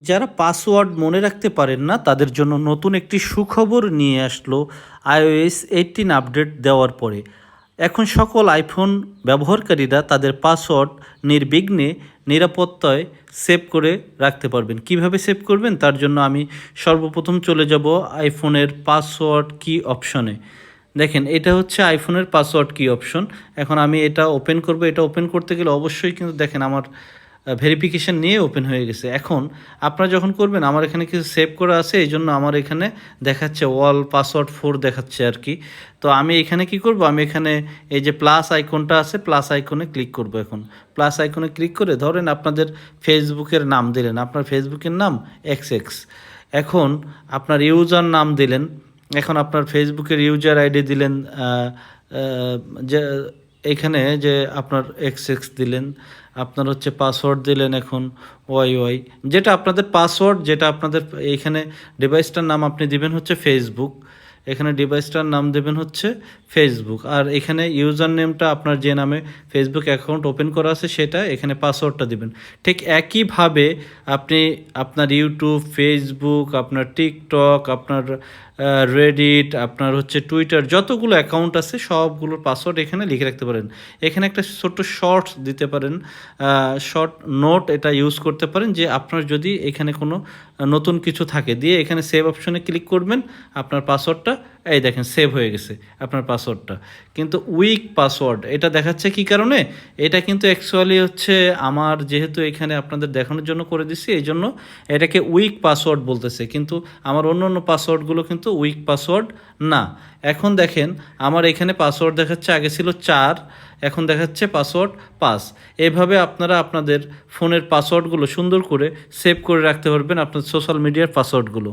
যারা পাসওয়ার্ড মনে রাখতে পারেন না তাদের জন্য নতুন একটি সুখবর নিয়ে আসলো iOS 18 আপডেট দেওয়ার পরে। এখন সকল আইফোন ব্যবহারকারীরা তাদের পাসওয়ার্ড নির্বিঘ্নে নিরাপত্তায় সেভ করে রাখতে পারবেন। কিভাবে সেভ করবেন তার জন্য আমি সর্বপ্রথম চলে যাব আইফোনের পাসওয়ার্ড কি অপশনে। দেখেন এটা হচ্ছে আইফোনের পাসওয়ার্ড কি অপশন। এখন আমি এটা ওপেন করব। এটা ওপেন করতে গেলে অবশ্যই কিন্তু দেখেন আমার ভেরিফিকেশান নিয়ে ওপেন হয়ে গেছে। এখন আপনারা যখন করবেন আমার এখানে কিছু সেভ করা আছে, এই জন্য আমার এখানে দেখাচ্ছে ওয়াল পাসওয়ার্ড 4 দেখাচ্ছে আর কি। তো আমি এখানে কি করব, আমি এখানে এই যে প্লাস আইকনটা আছে, প্লাস আইকনে ক্লিক করব। এখন প্লাস আইকনে ক্লিক করে ধরেন আপনাদের ফেসবুকের নাম দিলেন, আপনার ফেসবুকের নাম XX। এখন আপনার ইউজার নাম দিলেন, এখন আপনার ফেসবুকের ইউজার আইডি দিলেন, যে এখানে যে আপনার XX দিলেন, আপনার হচ্ছে পাসওয়ার্ড দিলেন এখন YY, যেটা আপনাদের পাসওয়ার্ড, যেটা আপনাদের এইখানে ডিভাইসটার নাম আপনি দিবেন হচ্ছে ফেসবুক, এখানে ডিভাইসটার নাম দেবেন হচ্ছে ফেসবুক, আর এখানে ইউজার নেমটা আপনার যে নামে ফেসবুক অ্যাকাউন্ট ওপেন করা আছে সেটা, এখানে পাসওয়ার্ডটা দিবেন। ঠিক একইভাবে আপনি আপনার ইউটিউব, ফেসবুক, আপনার টিকটক, আপনার রেডিট, আপনার হচ্ছে টুইটার, যতগুলো অ্যাকাউন্ট আছে সবগুলোর পাসওয়ার্ড এখানে লিখে রাখতে পারেন। এখানে একটা ছোট্ট শর্টস দিতে পারেন, শর্ট নোট এটা ইউজ করতে পারেন, যে আপনার যদি এখানে কোনো নতুন কিছু থাকে দিয়ে এখানে সেভ অপশনে ক্লিক করবেন, আপনার পাসওয়ার্ডটা এই দেখেন সেভ হয়ে গেছে আপনার পাসওয়ার্ডটা। কিন্তু উইক পাসওয়ার্ড এটা দেখাচ্ছে কি কারণে, এটা কিন্তু অ্যাকচুয়ালি হচ্ছে আমার যেহেতু এখানে আপনাদের দেখানোর জন্য করে দিছি, এই জন্য এটাকে উইক পাসওয়ার্ড বলতেছে, কিন্তু আমার অন্য অন্য পাসওয়ার্ডগুলো কিন্তু উইক পাসওয়ার্ড না। এখন দেখেন আমার এখানে পাসওয়ার্ড দেখাচ্ছে, আগে ছিল 4, এখন দেখাচ্ছে পাসওয়ার্ড 5। এভাবে আপনারা আপনাদের ফোনের পাসওয়ার্ডগুলো সুন্দর করে সেভ করে রাখতে পারবেন, আপনার সোশ্যাল মিডিয়ার পাসওয়ার্ডগুলো।